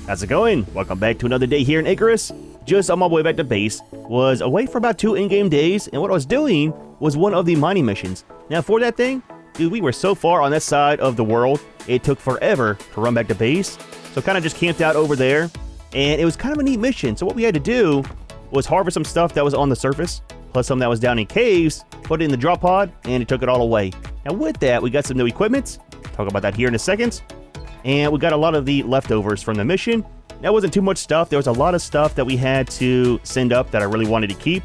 How's it going? Welcome back to another day here in Icarus. Just on my way back to base, was away for about 2 in-game days, and what I was doing was one of the mining missions. Now for that thing, dude, we were so far on that side of the world, it took forever to run back to base. So kind of just camped out over there, and it was kind of a neat mission. So what we had to do was harvest some stuff that was on the surface, plus some that was down in caves, put it in the drop pod, and it took it all away. Now with that, we got some new equipment. Talk about that here in a second. And we got a lot of the leftovers from the mission. That wasn't too much stuff. There was a lot of stuff that we had to send up that I really wanted to keep.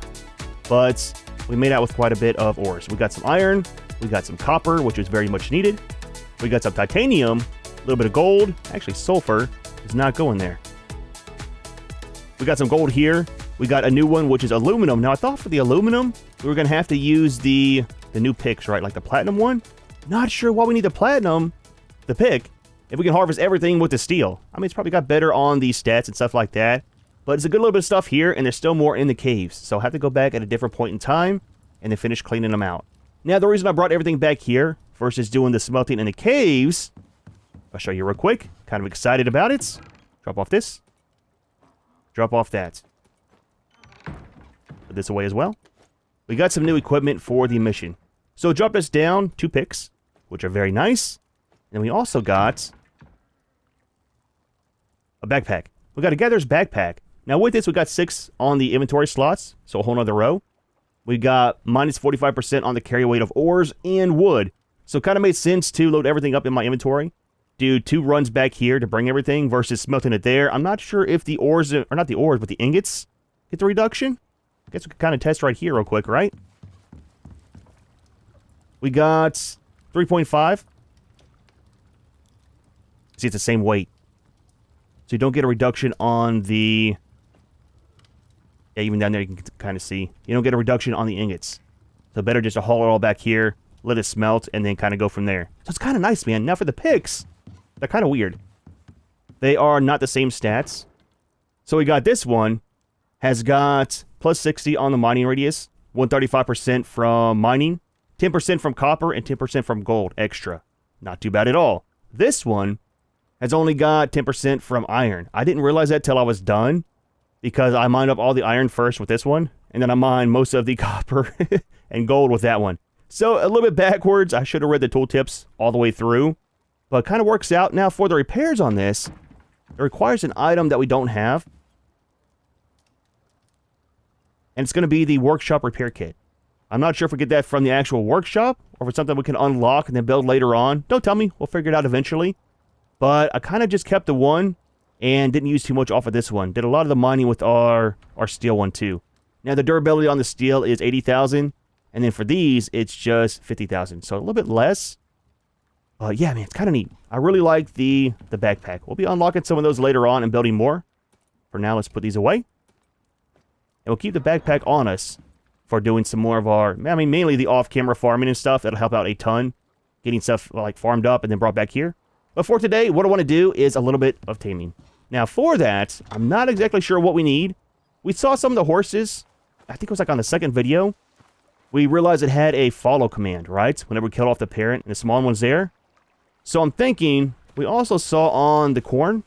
But we made out with quite a bit of ores. We got some iron. We got some copper, which was very much needed. We got some titanium, a little bit of gold. Actually, sulfur is not going there. We got some gold here. We got a new one, which is aluminum. Now, I thought for the aluminum, we were going to have to use the new picks, right? Like the platinum one. Not sure why we need the platinum, the pick, if we can harvest everything with the steel. I mean, it's probably got better on the stats and stuff like that. But it's a good little bit of stuff here, and there's still more in the caves. So I'll have to go back at a different point in time and then finish cleaning them out. Now, the reason I brought everything back here versus doing the smelting in the caves, I'll show you real quick. Kind of excited about it. Drop off this. Drop off that. Put this away as well. We got some new equipment for the mission. So it dropped us down 2 picks, which are very nice. And we also got a backpack. We got a gatherer's backpack. Now with this, we got 6 on the inventory slots, so a whole nother row. We got minus 45% on the carry weight of ores and wood. So it kind of made sense to load everything up in my inventory. Do 2 runs back here to bring everything versus smelting it there. I'm not sure if the ores, or not the ores, but the ingots get the reduction. I guess we could kind of test right here real quick, right? We got 3.5. See, it's the same weight. So you don't get a reduction on the... Yeah, even down there you can kind of see. You don't get a reduction on the ingots. So better just to haul it all back here, let it smelt, and then kind of go from there. So it's kind of nice, man. Now for the picks, they're kind of weird. They are not the same stats. So we got this one, has got plus 60 on the mining radius, 135% from mining, 10% from copper, and 10% from gold extra. Not too bad at all. This one has only got 10% from iron. I didn't realize that till I was done, because I mined up all the iron first with this one, and then I mined most of the copper and gold with that one. So a little bit backwards. I should have read the tooltips all the way through, but it kind of works out. Now for the repairs on this, it requires an item that we don't have, and it's going to be the workshop repair kit. I'm not sure if we get that from the actual workshop, or if it's something we can unlock and then build later on. Don't tell me. We'll figure it out eventually. But I kind of just kept the one and didn't use too much off of this one. Did a lot of the mining with our steel one too. Now the durability on the steel is 80,000. And then for these, it's just 50,000. So a little bit less. But yeah, man, it's kind of neat. I really like the backpack. We'll be unlocking some of those later on and building more. For now, let's put these away. And we'll keep the backpack on us for doing some more of our, I mean, mainly the off-camera farming and stuff. That'll help out a ton. Getting stuff like farmed up and then brought back here. But for today, what I want to do is a little bit of taming. Now for that, I'm not exactly sure what we need. We saw some of the horses. I think it was like on the second video. We realized it had a follow command, right? Whenever we killed off the parent and the small one's there. So I'm thinking, we also saw on the corn.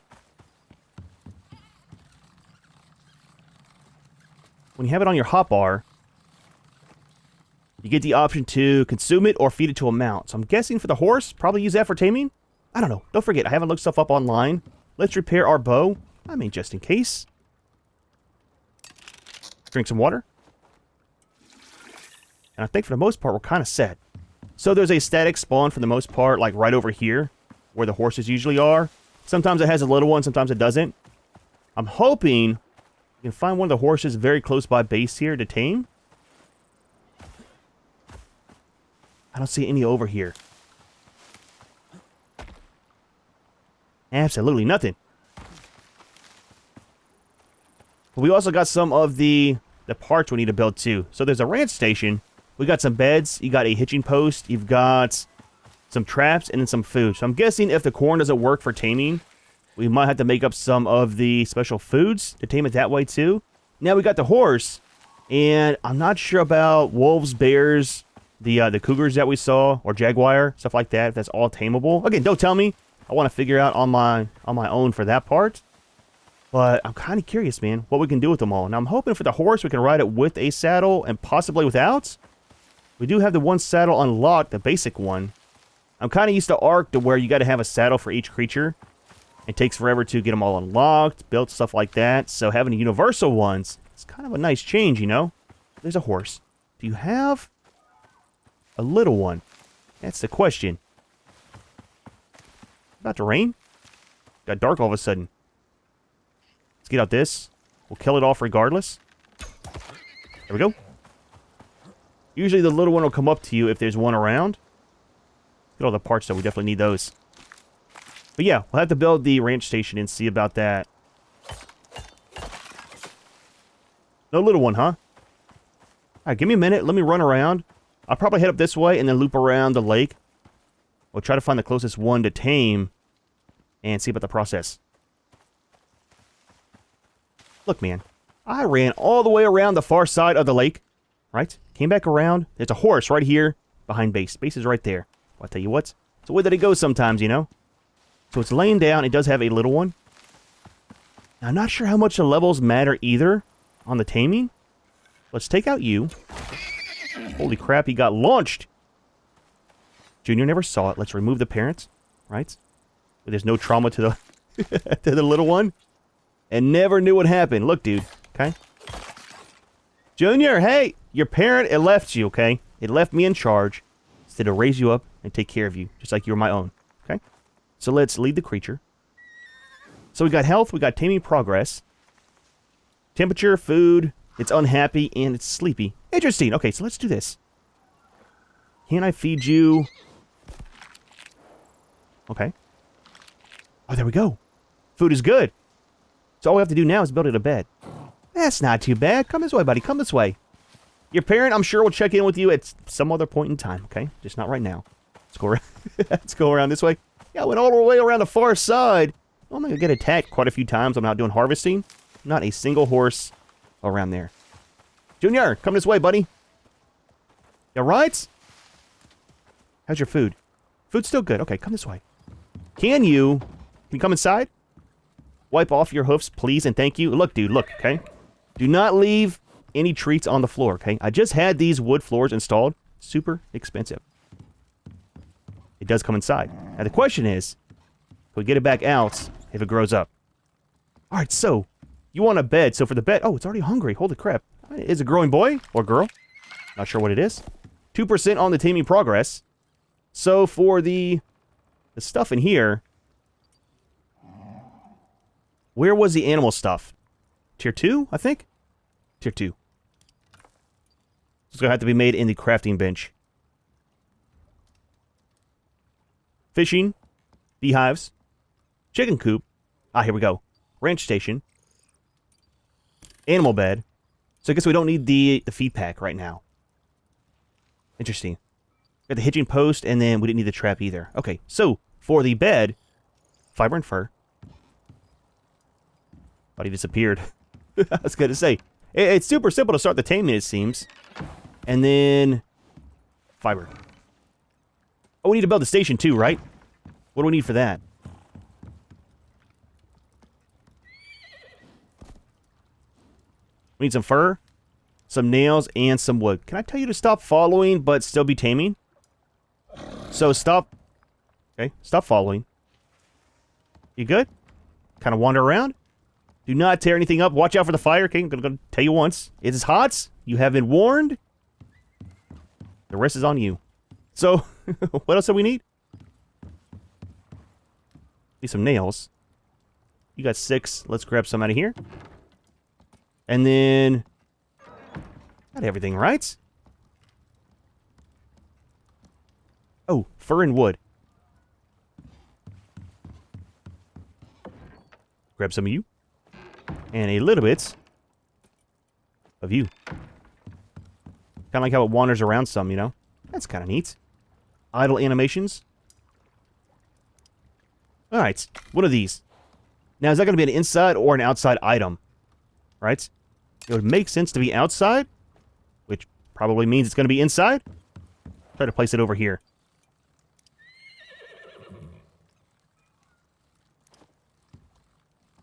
When you have it on your hotbar, you get the option to consume it or feed it to a mount. So I'm guessing for the horse, probably use that for taming. I don't know. Don't forget, I haven't looked stuff up online. Let's repair our bow. I mean, just in case. Drink some water. And I think for the most part, we're kind of set. So there's a static spawn for the most part, like right over here, where the horses usually are. Sometimes it has a little one, sometimes it doesn't. I'm hoping you can find one of the horses very close by base here to tame. I don't see any over here. Absolutely nothing. But we also got some of the parts we need to build too. So there's a ranch station. We got some beds. You got a hitching post. You've got some traps and then some food. So I'm guessing if the corn doesn't work for taming, we might have to make up some of the special foods to tame it that way too. Now we got the horse. And I'm not sure about wolves, bears, the cougars that we saw, or jaguar, stuff like that, if that's all tameable. Again, don't tell me. I want to figure out on my own for that part. But I'm kind of curious, man, what we can do with them all. Now, I'm hoping for the horse we can ride it with a saddle and possibly without. We do have the one saddle unlocked, the basic one. I'm kind of used to Ark to where you got to have a saddle for each creature. It takes forever to get them all unlocked, built, stuff like that. So having the universal ones, it's kind of a nice change, you know? There's a horse. Do you have a little one? That's the question. About to rain? Got dark all of a sudden. Let's get out this. We'll kill it off regardless. There we go. Usually the little one will come up to you if there's one around. Get all the parts though. We definitely need those. But yeah, we'll have to build the ranch station and see about that. No little one, huh? Alright, give me a minute. Let me run around. I'll probably head up this way and then loop around the lake. We'll try to find the closest one to tame and see about the process. Look, man. I ran all the way around the far side of the lake. Right? Came back around. There's a horse right here behind base. Base is right there. Well, I'll tell you what. It's the way that it goes sometimes, you know? So it's laying down. It does have a little one. Now, I'm not sure how much the levels matter either on the taming. Let's take out you. Holy crap, he got launched. Junior never saw it. Let's remove the parents. Right? There's no trauma to the to the little one. And never knew what happened. Look, dude. Okay? Junior, hey! Your parent, it left you, okay? It left me in charge instead of raise you up and take care of you, just like you're my own, okay? So let's lead the creature. So we got health, we got taming progress. Temperature, food, it's unhappy, and it's sleepy. Interesting. Okay, so let's do this. Can I feed you? Okay. Oh, there we go. Food is good. So all we have to do now is build it a bed. That's not too bad. Come this way, buddy. Come this way. Your parent, I'm sure, will check in with you at some other point in time, okay? Just not right now. Let's go around, let's go around this way. Yeah, I went all the way around the far side. I'm going to get attacked quite a few times. I'm out doing harvesting. Not a single horse around there. Junior, come this way, buddy. You all right? How's your food? Food's still good. Okay, come this way. Can you come inside? Wipe off your hoofs, please, and thank you. Look, dude, look, okay? Do not leave any treats on the floor, okay? I just had these wood floors installed. Super expensive. It does come inside. Now, the question is, can we get it back out if it grows up? All right, so you want a bed. So for the bed... Oh, it's already hungry. Holy crap. Is it a growing boy or girl? Not sure what it is. 2% on the taming progress. So for the stuff in here... Where was the animal stuff? Tier 2, I think? Tier 2. It's going to have to be made in the crafting bench. Fishing. Beehives. Chicken coop. Ah, here we go. Ranch station. Animal bed. So I guess we don't need the feed pack right now. Interesting. Got the hitching post, and then we didn't need the trap either. Okay, so for the bed, fiber and fur. Thought he disappeared. I was going to say. It's super simple to start the taming, it seems. And then... fiber. Oh, we need to build the station too, right? What do we need for that? We need some fur, some nails, and some wood. Can I tell you to stop following, but still be taming? So stop... Okay, stop following. You good? Kind of wander around? Do not tear anything up. Watch out for the fire, okay? I'm going to tell you once. It is hot. You have been warned. The rest is on you. So, what else do we need? Need some nails. You got 6. Let's grab some out of here. And then... got everything, right? Oh, fur and wood. Grab some of you. And a little bit of you. Kind of like how it wanders around some, you know? That's kind of neat. Idle animations. Alright, what are these? Now, is that going to be an inside or an outside item? Right? It would make sense to be outside, which probably means it's going to be inside. Try to place it over here.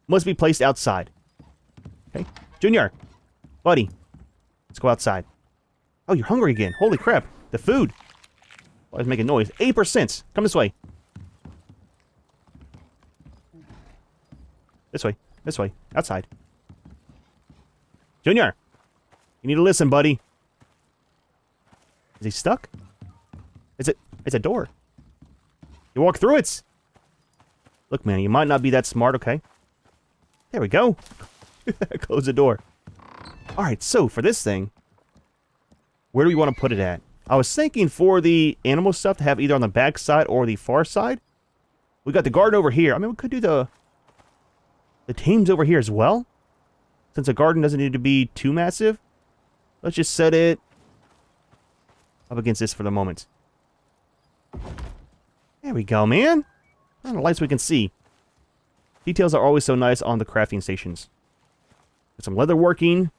must be placed outside. Okay. Junior. Buddy. Let's go outside. Oh, you're hungry again. Holy crap. The food. Oh, I was making noise. 8%. Come this way. This way. This way. Outside. Junior. You need to listen, buddy. Is he stuck? It's a door. You walk through it. Look, man, you might not be that smart, okay? There we go. Close the door. Alright, so for this thing, where do we want to put it at? I was thinking for the animal stuff to have either on the back side or the far side. We got the garden over here. I mean, we could do the tames over here as well. Since the garden doesn't need to be too massive. Let's just set it up against this for the moment. There we go, man. On the lights we can see. Details are always so nice on the crafting stations. Get some leather working.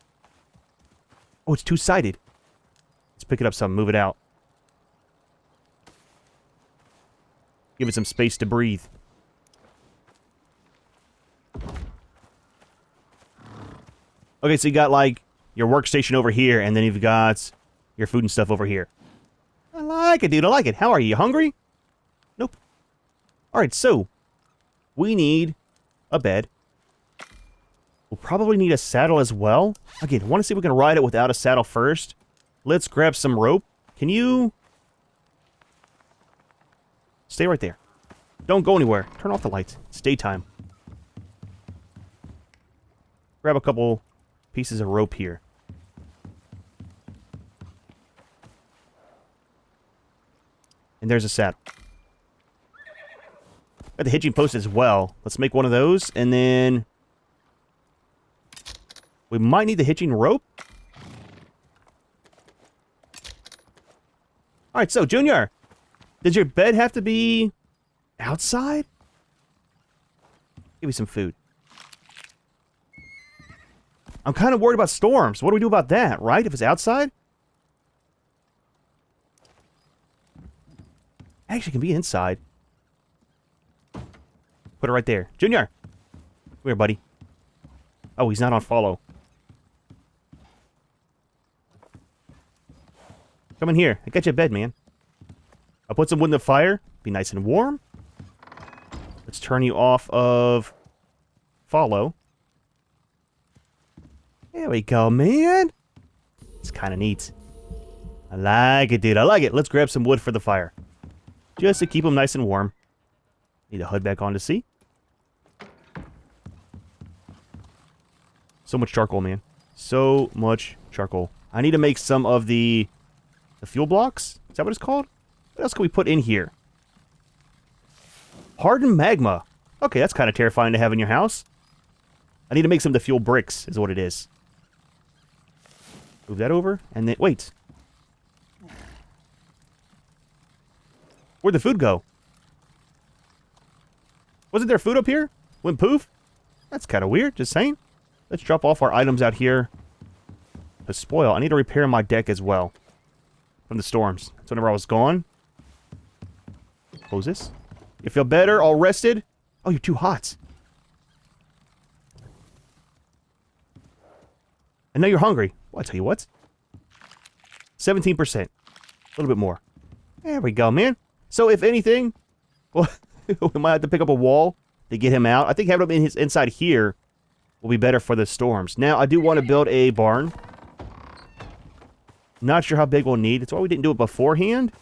Oh, it's two-sided. Let's pick it up some, move it out. Give it some space to breathe. Okay, so you got, like, your workstation over here, and then you've got your food and stuff over here. I like it, dude. I like it. How are you? You hungry? Nope. Alright, so we need a bed. We'll probably need a saddle as well. Again, I want to see if we can ride it without a saddle first. Let's grab some rope. Can you... Stay right there. Don't go anywhere. Turn off the lights. It's daytime. Grab a couple pieces of rope here. And there's a saddle. Got the hitching post as well. Let's make one of those, and then we might need the hitching rope. Alright, so, Junior, does your bed have to be outside? Give me some food. I'm kind of worried about storms. What do we do about that, right? If it's outside? Actually, it can be inside. Put it right there. Junior! Come here, buddy. Oh, he's not on follow. Come in here. I got you a bed, man. I'll put some wood in the fire. Be nice and warm. Let's turn you off of follow. There we go, man. It's kind of neat. I like it, dude. I like it. Let's grab some wood for the fire. Just to keep them nice and warm. Need a hood back on to see. So much charcoal, man. So much charcoal. I need to make some of the fuel blocks. Is that what it's called? What else can we put in here? Hardened magma. Okay, that's kind of terrifying to have in your house. I need to make some of the fuel bricks, is what it is. Move that over, and then... Wait. Where'd the food go? Wasn't there food up here? Went poof? That's kind of weird, just saying. Let's drop off our items out here to spoil. I need to repair my deck as well. From the storms. So whenever I was gone. Close this. You feel better? All rested? Oh, you're too hot. And now you're hungry. Well, I tell you what. 17%. A little bit more. There we go, man. So if anything, well, we might have to pick up a wall to get him out. I think having him inside here will be better for the storms. Now, I do want to build a barn. Not sure how big we'll need. That's why we didn't do it beforehand.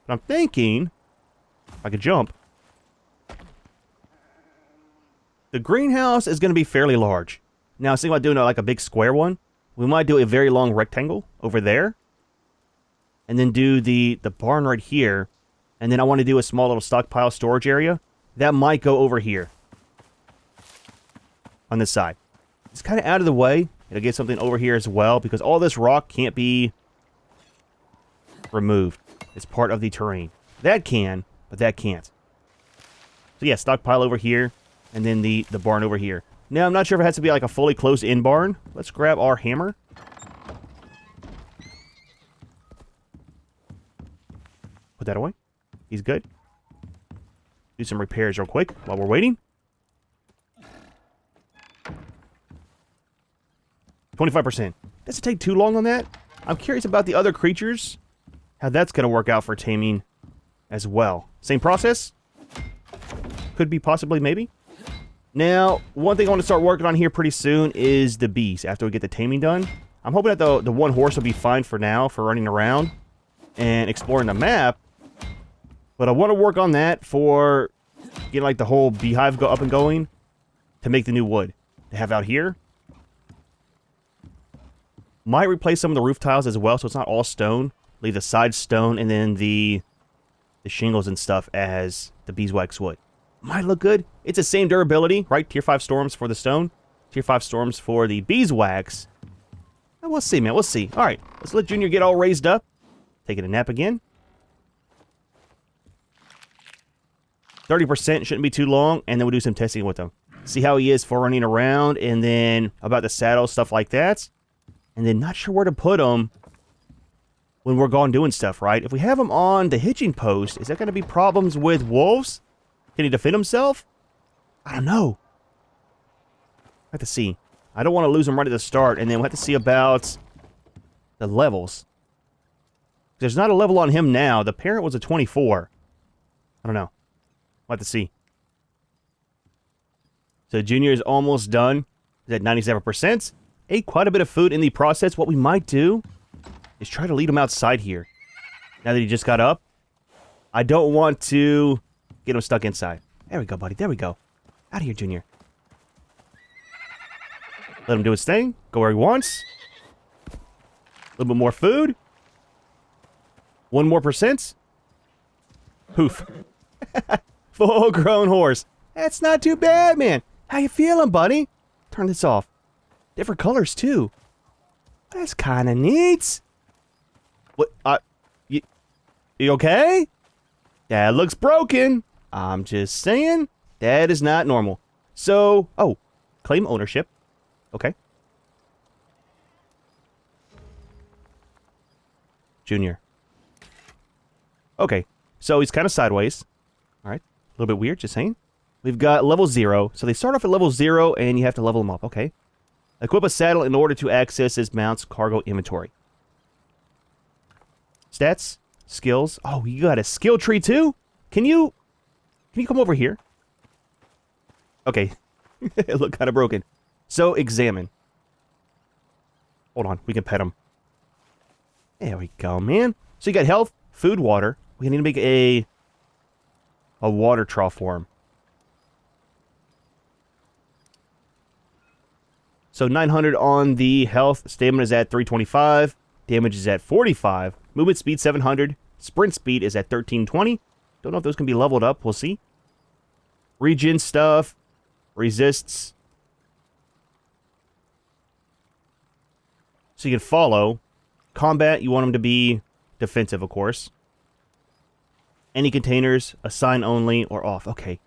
But I'm thinking if I could jump. The greenhouse is going to be fairly large. Now, I was thinking about doing like a big square one. We might do a very long rectangle over there. And then do the barn right here. And then I want to do a small little stockpile storage area. That might go over here. On this side. It's kind of out of the way. It'll get something over here as well. Because all this rock can't be removed. It's part of the terrain. That can, but that can't. So yeah, stockpile over here. And then the barn over here. Now, I'm not sure if it has to be like a fully closed-in barn. Let's grab our hammer. Put that away. He's good. Do some repairs real quick while we're waiting. 25%. Does it take too long on that? I'm curious about the other creatures. How that's going to work out for taming as well. Same process? Could be, possibly, maybe. Now, one thing I want to start working on here pretty soon is the bees after we get the taming done. I'm hoping that the one horse will be fine for now for running around and exploring the map. But I want to work on that for getting like the whole beehive up and going to make the new wood to have out here. Might replace some of the roof tiles as well, so it's not all stone. Leave the side stone and then the shingles and stuff as the beeswax wood. Might look good. It's the same durability, right? Tier 5 storms for the stone. Tier 5 storms for the beeswax. And we'll see, man. We'll see. All right. Let's let Junior get all raised up. Taking a nap again. 30% shouldn't be too long. And then we'll do some testing with him. See how he is for running around. And then about the saddle, stuff like that. And then not sure where to put him when we're gone doing stuff, right? If we have him on the hitching post, is that going to be problems with wolves? Can he defend himself? I don't know. I have to see. I don't want to lose him right at the start, and then we'll have to see about the levels. There's not a level on him now. The parent was a 24. I don't know. We'll have to see. So Junior is almost done. He's at 97%. Ate quite a bit of food in the process. What we might do is try to lead him outside here. Now that he just got up. I don't want to get him stuck inside. There we go, buddy. There we go. Out of here, Junior. Let him do his thing. Go where he wants. A little bit more food. 1 more %. Poof. Full-grown horse. That's not too bad, man. How you feeling, buddy? Turn this off. Different colors, too. That's kind of neat. What? You okay? That looks broken. I'm just saying. That is not normal. So, oh, claim ownership. Okay. Junior. Okay. So he's kind of sideways. All right. A little bit weird, just saying. We've got level 0. So they start off at level 0 and you have to level them up. Okay. Equip a saddle in order to access his mount's cargo inventory. Stats. Skills. Oh, you got a skill tree too? Can you come over here? Okay. It looked kind of broken. So, examine. Hold on. We can pet him. There we go, man. So, you got health, food, water. We need to make a water trough for him. So, 900 on the health. Stamina is at 325. Damage is at 45. Movement speed, 700. Sprint speed is at 1320. Don't know if those can be leveled up. We'll see. Regen stuff. Resists. So you can follow. Combat, you want them to be defensive, of course. Any containers, assign only, or off. Okay.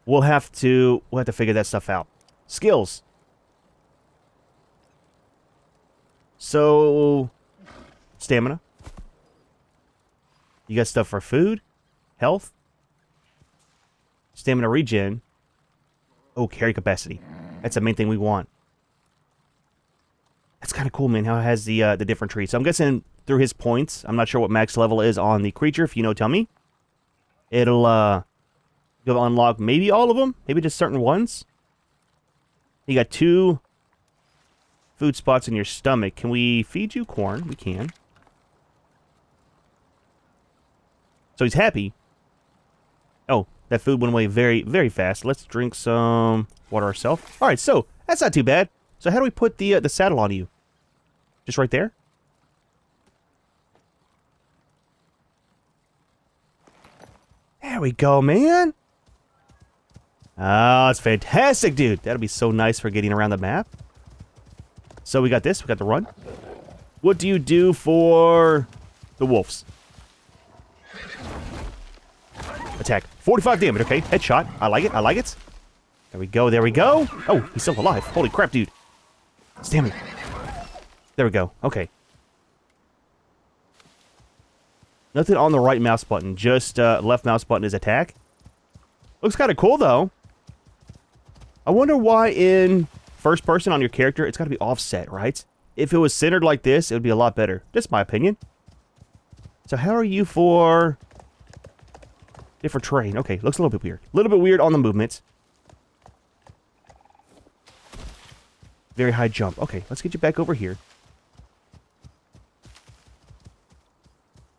We'll have to figure that stuff out. Skills. So, stamina. You got stuff for food, health, stamina regen. Oh, carry capacity. That's the main thing we want. That's kind of cool, man, how it has the different trees. So I'm guessing through his points, I'm not sure what max level is on the creature. If you know, tell me. It'll unlock maybe all of them, maybe just certain ones. You got 2 food spots in your stomach. Can we feed you corn? We can. So he's happy. Oh, that food went away very, very fast. Let's drink some water ourselves. All right, so that's not too bad. So how do we put the saddle on you? Just right there? There we go, man. Oh, it's fantastic, dude. That'll be so nice for getting around the map. So we got this. We got the run. What do you do for the wolves? Attack. 45 damage. Okay, headshot. I like it. I like it. There we go. There we go. Oh, he's still alive. Holy crap, dude. Stamina. There we go. Okay. Nothing on the right mouse button. Just left mouse button is attack. Looks kind of cool, though. I wonder why in first person on your character, it's got to be offset, right? If it was centered like this, it would be a lot better. Just my opinion. So how are you for different terrain? Okay, looks a little bit weird. A little bit weird on the movements. Very high jump. Okay, let's get you back over here.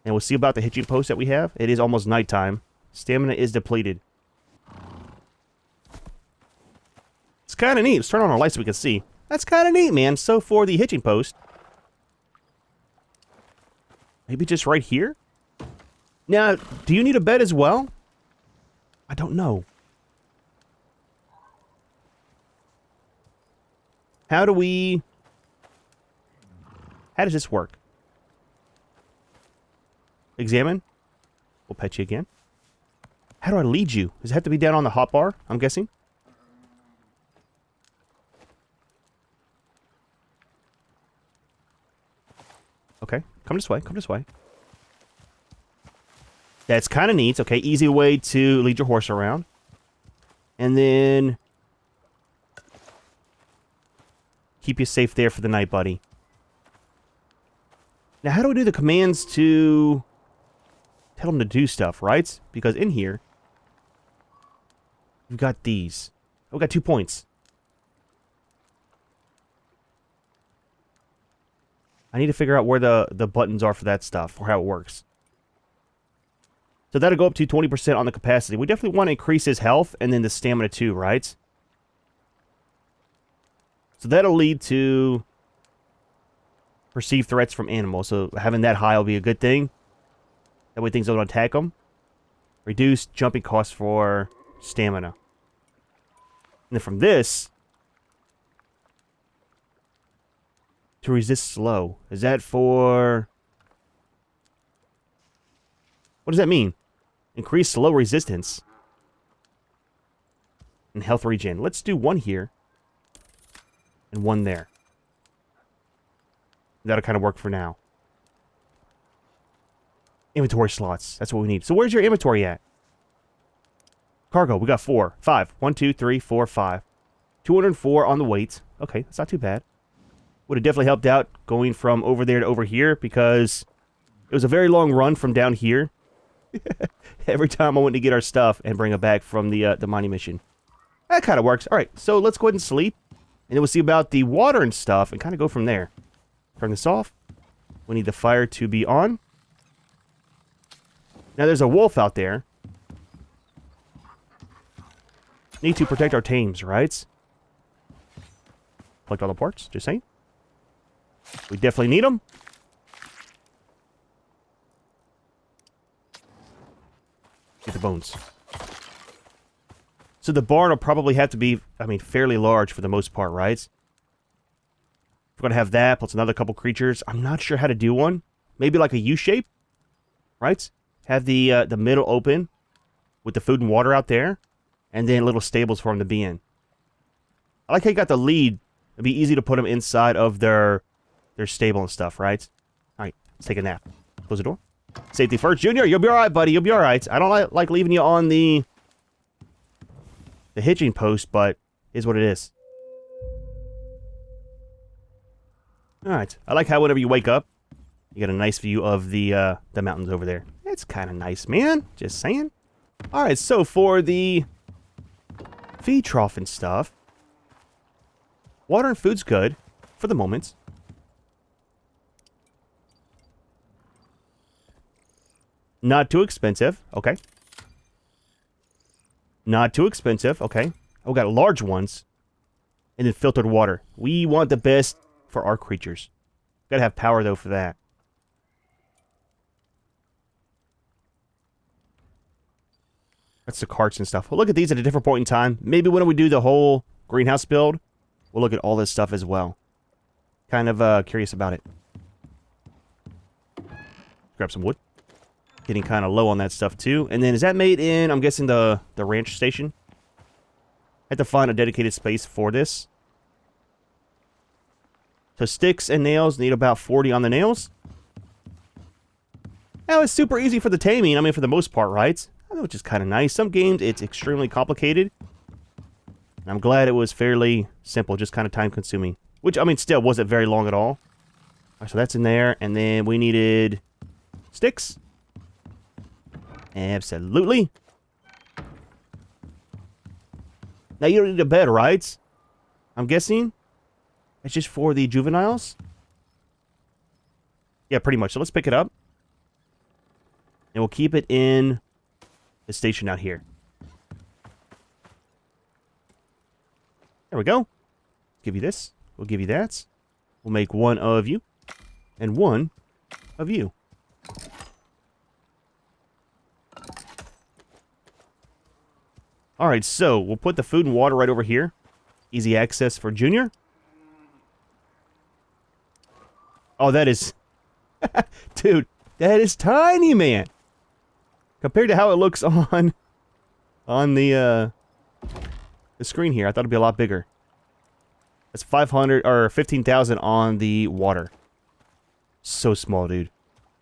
And we'll see about the hitching post that we have. It is almost nighttime. Stamina is depleted. It's kind of neat. Let's turn on our lights so we can see. That's kind of neat, man. So for the hitching post, maybe just right here? Now, do you need a bed as well? I don't know. How does this work? Examine. We'll pet you again. How do I lead you? Does it have to be down on the hotbar, I'm guessing? Okay, come this way, come this way. That's kind of neat. Okay, easy way to lead your horse around. And then keep you safe there for the night, buddy. Now, how do we do the commands to tell them to do stuff, right? Because in here, we've got these. Oh, we got 2 points. I need to figure out where the buttons are for that stuff, or how it works. So that'll go up to 20% on the capacity. We definitely want to increase his health, and then the stamina too, right? So that'll lead to perceived threats from animals. So having that high will be a good thing. That way things don't attack them. Reduce jumping costs for stamina. And then from this, to resist slow. Is that for... What does that mean? Increase slow resistance. And health regen. Let's do one here. And one there. That'll kind of work for now. Inventory slots. That's what we need. So where's your inventory at? Cargo. We got 4. 5. 1, 2, 3, 4, 5. 204 on the weight. Okay, that's not too bad. Would have definitely helped out going from over there to over here, because it was a very long run from down here. Every time I went to get our stuff and bring it back from the mining mission. That kind of works. All right, so let's go ahead and sleep. And then we'll see about the water and stuff and kind of go from there. Turn this off. We need the fire to be on. Now there's a wolf out there. Need to protect our tames, right? Collect all the parts, just saying. We definitely need them. Get the bones. So the barn will probably have to be, fairly large for the most part, right? We're going to have that, plus another couple creatures. I'm not sure how to do one. Maybe like a U-shape, right? Have the middle open with the food and water out there, and then little stables for them to be in. I like how you got the lead. It'd be easy to put them inside of their stable and stuff, right? All right, let's take a nap. Close the door. Safety first. Junior, you'll be all right, buddy. You'll be all right. I don't like leaving you on the hitching post, but is what it is. All right. I like how whenever you wake up, you get a nice view of the mountains over there. It's kind of nice, man. Just saying. All right, so for the feed trough and stuff, water and food's good for the moment. Not too expensive. Okay. Not too expensive. Okay. Oh, we got large ones. And then filtered water. We want the best for our creatures. Gotta have power, though, for that. That's the carts and stuff. We'll look at these at a different point in time. Maybe when we do the whole greenhouse build, we'll look at all this stuff as well. Kind of curious about it. Grab some wood. Getting kind of low on that stuff, too. And then, is that made in, I'm guessing, the ranch station? I had to find a dedicated space for this. So, sticks and nails, need about 40 on the nails. Now, it's super easy for the taming, for the most part, right? I know, which is kind of nice. Some games, it's extremely complicated. I'm glad it was fairly simple, just kind of time consuming. Which, I mean, still wasn't very long at all. All right, so that's in there. And then we needed sticks. Absolutely. Now you don't need a bed, right? I'm guessing it's just for the juveniles. Yeah, pretty much. So let's pick it up. And we'll keep it in the station out here. There we go. Give you this. We'll give you that. We'll make one of you. And one of you. Alright, so we'll put the food and water right over here. Easy access for Junior. Oh, that is... Dude, that is tiny, man. Compared to how it looks on the screen here, I thought it'd be a lot bigger. That's 500 or 15,000 on the water. So small, dude.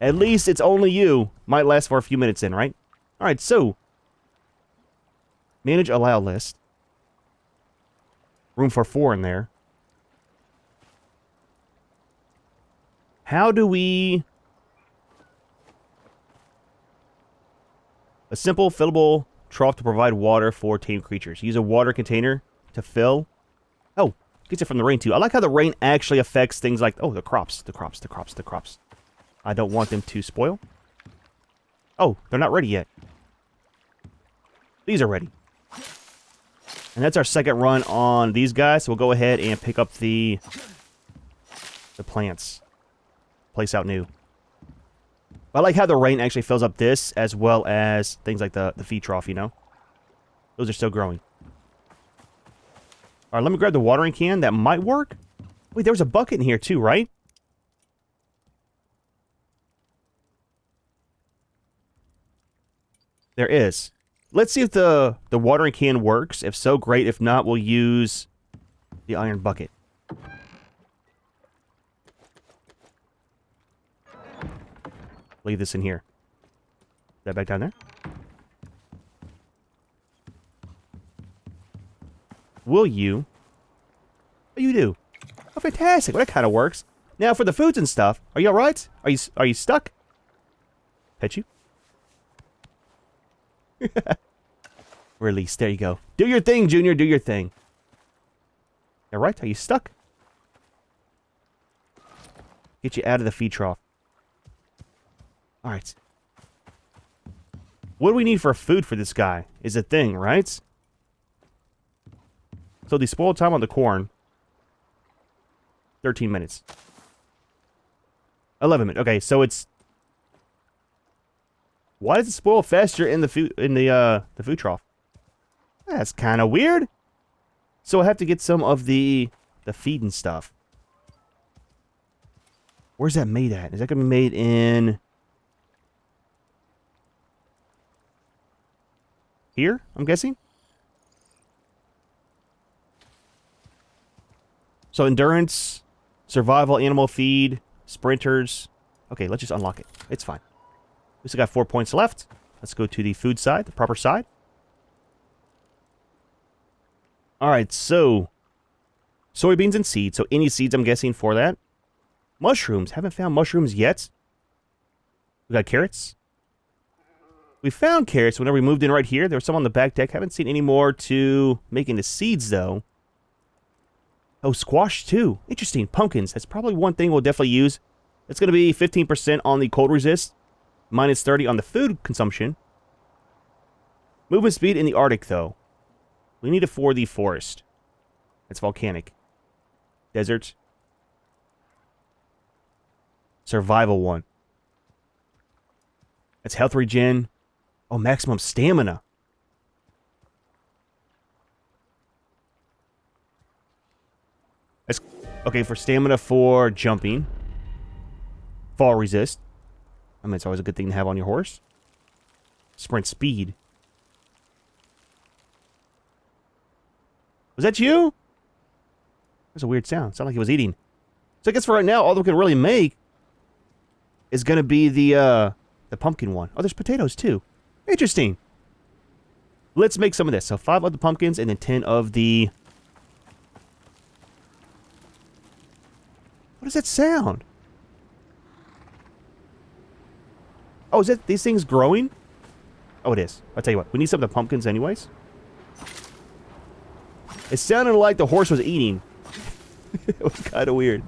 At least it's only you. Might last for a few minutes in, right? All right, so manage allow list. Room for 4 in there. How do we... A simple fillable trough to provide water for tame creatures. Use a water container to fill. Oh, gets it from the rain too. I like how the rain actually affects things like... Oh, the crops. I don't want them to spoil. Oh, they're not ready yet. These are ready. And that's our second run on these guys. So we'll go ahead and pick up the plants. Place out new. I like how the rain actually fills up this, as well as things like the feed trough, you know? Those are still growing. Alright, let me grab the watering can. That might work. Wait, there was a bucket in here too, right? There is. Let's see if the watering can works. If so, great. If not, we'll use the iron bucket. Leave this in here. Is that back down there? Will you? What do you do? Oh, fantastic. Well, that kind of works. Now, for the foods and stuff, are you alright? Are you stuck? Pet you? Release. There you go. Do your thing, Junior. Do your thing. Alright? Are you stuck? Get you out of the feed trough. Alright. What do we need for food for this guy? Is a thing, right? So the spoil time on the corn. 13 minutes. 11 minutes. Okay, so it's... Why does it spoil faster in the food food trough? That's kind of weird. So I have to get some of the feed and stuff. Where's that made at? Is that going to be made in... Here, I'm guessing? So endurance, survival, animal feed, sprinters. Okay, let's just unlock it. It's fine. We still got 4 points left. Let's go to the food side, the proper side. Alright, so soybeans and seeds. So any seeds, I'm guessing, for that. Mushrooms. Haven't found mushrooms yet. We got carrots. We found carrots whenever we moved in right here. There was some on the back deck. Haven't seen any more to make into seeds, though. Oh, squash, too. Interesting. Pumpkins. That's probably one thing we'll definitely use. It's going to be 15% on the cold resist. Minus 30 on the food consumption. Movement speed in the Arctic, though. We need it for the forest. It's volcanic. Desert. Survival one. It's health regen. Oh, maximum stamina. That's okay for stamina for jumping. Fall resist. I mean, it's always a good thing to have on your horse. Sprint speed. Was that you? That's a weird sound. Sounded like he was eating. So I guess for right now, all we can really make is going to be the pumpkin one. Oh, there's potatoes too. Interesting. Let's make some of this. So 5 of the pumpkins and then 10 of the... What does that sound? Oh, is that these things growing? Oh, it is. I'll tell you what. We need some of the pumpkins anyways. It sounded like the horse was eating. It was kind of weird.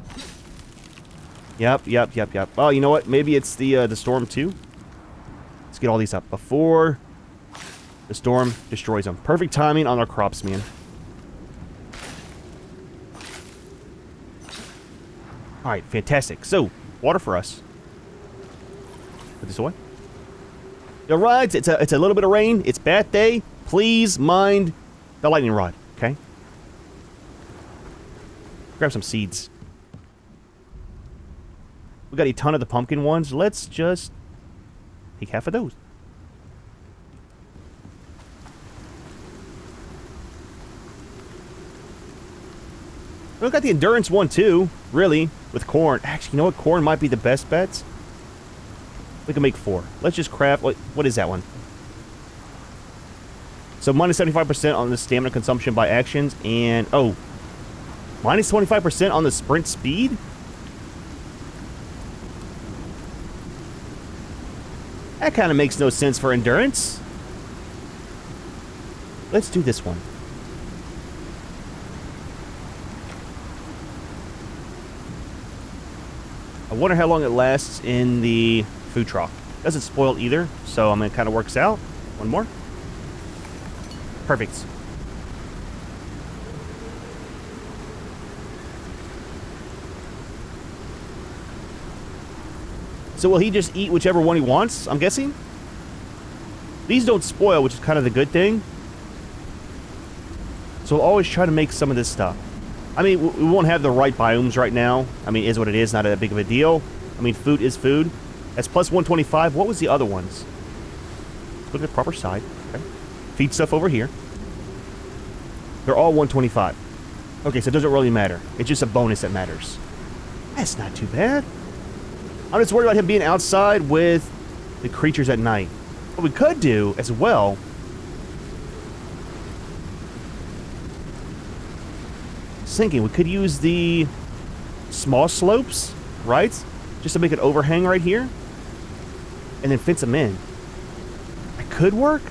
Yep. Oh, you know what? Maybe it's the storm too. Let's get all these up before the storm destroys them. Perfect timing on our crops, man. All right, fantastic. So, water for us. Put this away. All right, it's a little bit of rain. It's bath day. Please mind the lightning rod, okay? Grab some seeds. We got a ton of the pumpkin ones. Let's just take half of those. We got the endurance one too, really, with corn. Actually, you know what? Corn might be the best bets. We can make 4. Let's just craft... What is that one? So minus 75% on the stamina consumption by actions, and... Oh. Minus 25% on the sprint speed? That kind of makes no sense for endurance. Let's do this one. I wonder how long it lasts in the food trough. Doesn't spoil either, so I mean, it kind of works out. One more. Perfect. So will he just eat whichever one he wants, I'm guessing? These don't spoil, which is kind of the good thing. So we'll always try to make some of this stuff. I mean, we won't have the right biomes right now. I mean, it is what it is, not that big of a deal. I mean, food is food. That's plus 125. What was the other ones? Look at the proper side. Okay. Feed stuff over here. They're all 125. Okay, so it doesn't really matter. It's just a bonus that matters. That's not too bad. I'm just worried about him being outside with the creatures at night. What we could do as well... Thinking we could use the small slopes, right? Just to make an overhang right here. And then fence them in. That could work.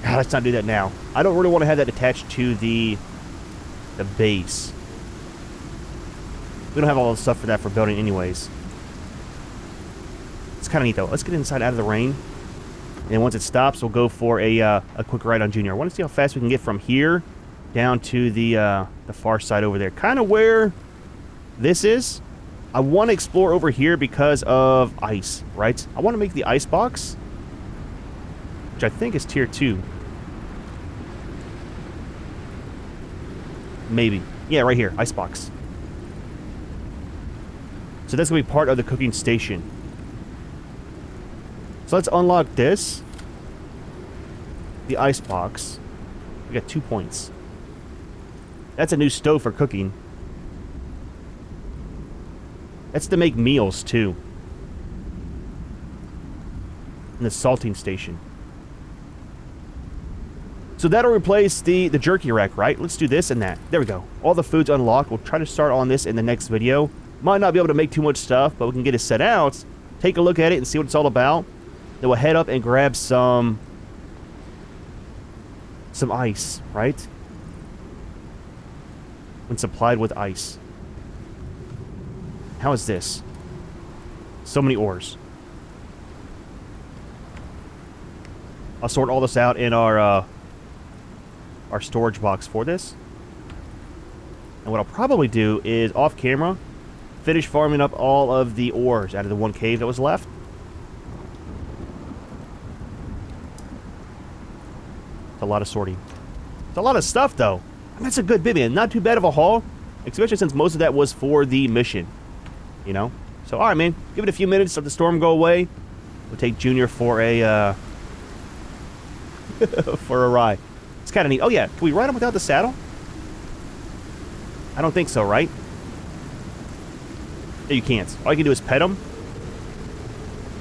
God, let's not do that now. I don't really want to have that attached to the base. We don't have all the stuff for that for building anyways. It's kind of neat though. Let's get inside out of the rain. And once it stops, we'll go for a quick ride on Junior. I want to see how fast we can get from here down to the far side over there. Kind of where this is. I want to explore over here because of ice, right? I want to make the ice box, which I think is tier 2. Maybe. Yeah, right here. Ice box. So that's going to be part of the cooking station. So let's unlock this. The ice box. We got 2 points. That's a new stove for cooking. That's to make meals, too. And the salting station. So that'll replace the jerky rack, right? Let's do this and that. There we go. All the food's unlocked. We'll try to start on this in the next video. Might not be able to make too much stuff, but we can get it set out, take a look at it, and see what it's all about. Then we'll head up and grab some ice, right? When supplied with ice. How is this? So many ores. I'll sort all this out in our storage box for this. And what I'll probably do is, off camera, finish farming up all of the ores out of the one cave that was left. It's a lot of sorting. It's a lot of stuff, though. I mean, that's a good bit, man. Not too bad of a haul, especially since most of that was for the mission. You know? So, alright, man. Give it a few minutes, let the storm go away. We'll take Junior for a, for a ride. It's kind of neat. Oh, yeah. Can we ride him without the saddle? I don't think so, right? No, you can't. All you can do is pet him.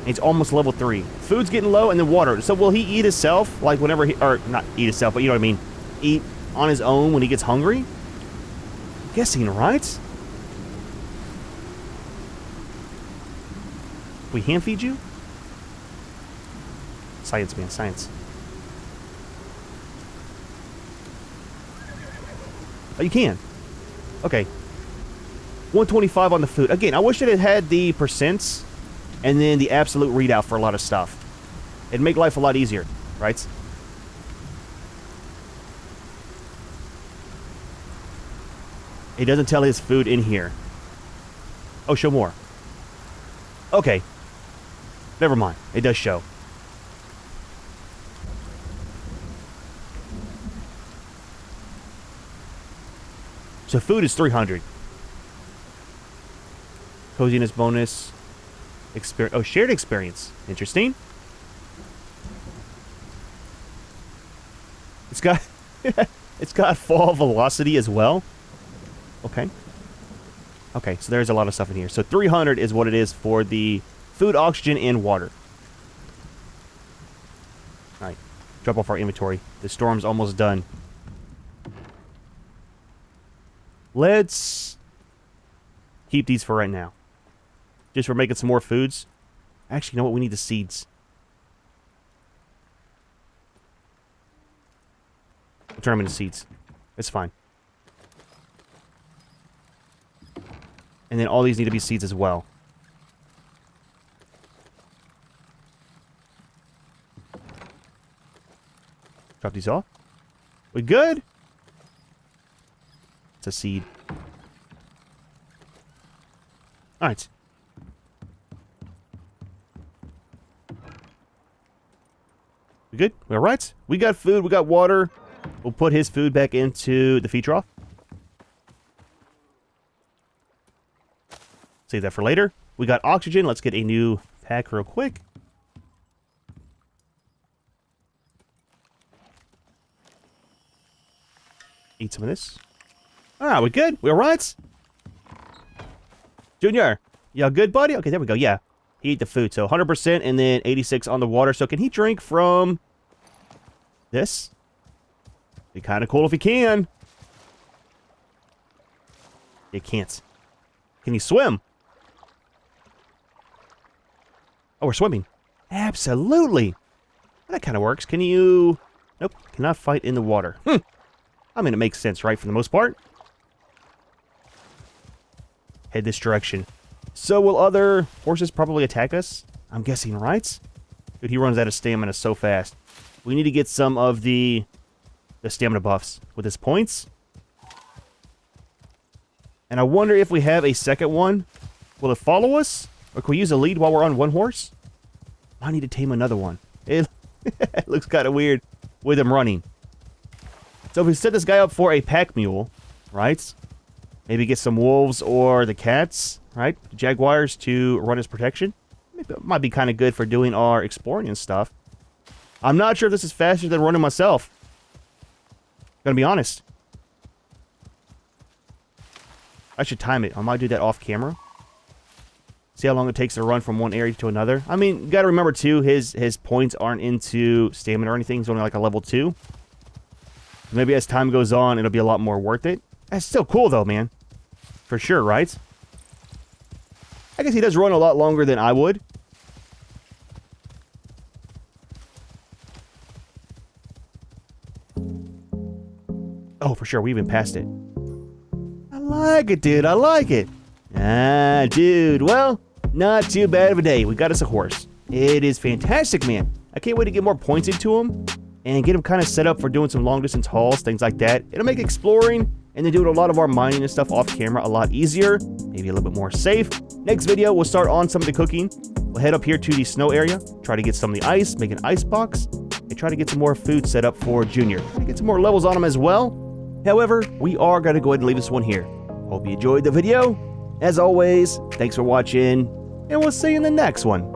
He's almost level 3. Food's getting low, and then water. So will he eat himself, like whenever he, or not eat himself, but you know what I mean, eat on his own when he gets hungry? I'm guessing, right? We hand feed you? Science, man, science. Oh, you can. Okay. 125 on the food. Again, I wish that it had the percents and then the absolute readout for a lot of stuff. It'd make life a lot easier, right? It doesn't tell his food in here. Oh, show more. Okay. Never mind. It does show. So food is 300. Coziness bonus. Oh, shared experience. Interesting. It's got it's got fall velocity as well. Okay. Okay, so there's a lot of stuff in here. So 300 is what it is for the food, oxygen, and water. Alright. Drop off our inventory. The storm's almost done. Let's keep these for right now. Just for making some more foods. Actually, you know what? We need the seeds. We'll turn them into seeds. It's fine. And then all these need to be seeds as well. Drop these off. We good? It's a seed. Alright. We good? We alright? We got food, we got water. We'll put his food back into the feed trough. Save that for later. We got oxygen. Let's get a new pack real quick. Eat some of this. Ah, we good? We alright? Junior, y'all good, buddy? Okay, there we go. Yeah, he ate the food. So 100% and then 86 on the water. So can he drink from this? Be kind of cool if he can. He can't. Can he swim? Oh, we're swimming. Absolutely. That kind of works. Can you... Nope. Cannot fight in the water. I mean, it makes sense, right? For the most part. Head this direction. So will other horses probably attack us? I'm guessing, right? Dude, he runs out of stamina so fast. We need to get some of the stamina buffs with his points. And I wonder if we have a second one. Will it follow us? Or can we use a lead while we're on one horse? I need to tame another one. It looks kind of weird with him running. So if we set this guy up for a pack mule, right? Maybe get some wolves or the cats, right? Jaguars to run as protection. Maybe it might be kind of good for doing our exploring and stuff. I'm not sure if this is faster than running myself. Gonna be honest. I should time it. I might do that off camera. See how long it takes to run from one area to another. I mean, you gotta remember too, his points aren't into stamina or anything. He's only like a level 2. Maybe as time goes on, it'll be a lot more worth it. That's still cool though, man. For sure, right? I guess he does run a lot longer than I would. Oh, for sure. We even passed it. I like it, dude. I like it. Ah, dude. Well, not too bad of a day. We got us a horse. It is fantastic, man. I can't wait to get more points into him and get him kind of set up for doing some long-distance hauls, things like that. It'll make exploring and then doing a lot of our mining and stuff off camera a lot easier, maybe a little bit more safe. Next video, we'll start on some of the cooking. We'll head up here to the snow area, try to get some of the ice, make an ice box, and try to get some more food set up for Junior. Try to get some more levels on him as well. However, we are going to go ahead and leave this one here. Hope you enjoyed the video. As always, thanks for watching, and we'll see you in the next one.